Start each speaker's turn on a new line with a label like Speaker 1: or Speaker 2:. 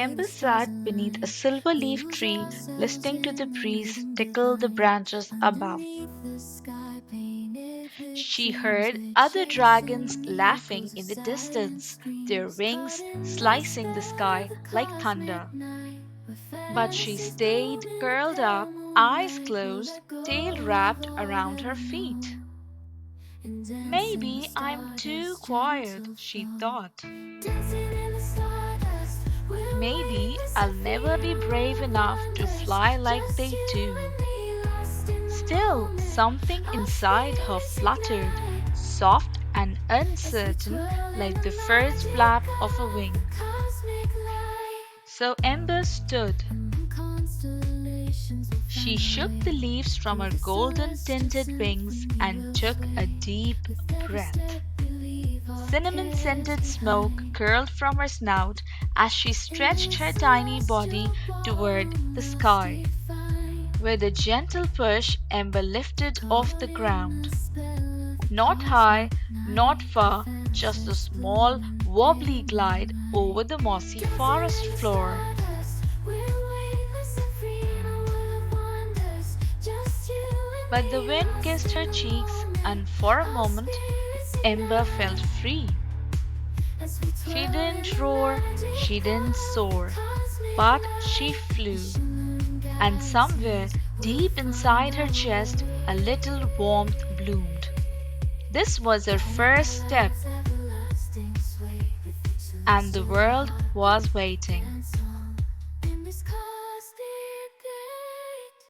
Speaker 1: Ember sat beneath a silver-leaf tree, listening to the breeze tickle the branches above. She heard other dragons laughing in the distance, their wings slicing the sky like thunder. But she stayed curled up, eyes closed, tail wrapped around her feet. Maybe I'm too quiet, she thought. Maybe I'll never be brave enough to fly like they do. Still, something inside her fluttered, soft and uncertain, like the first flap of a wing. So Ember stood. She shook the leaves from her golden-tinted wings and took a deep breath. Cinnamon-scented smoke curled from her snout as she stretched her tiny body toward the sky. With a gentle push, Ember lifted off the ground. Not high, not far, just a small, wobbly glide over the mossy forest floor. But the wind kissed her cheeks, and for a moment, Ember felt free. She didn't roar, she didn't soar, but she flew. And somewhere deep inside her chest, a little warmth bloomed. This was her first step, and the world was waiting.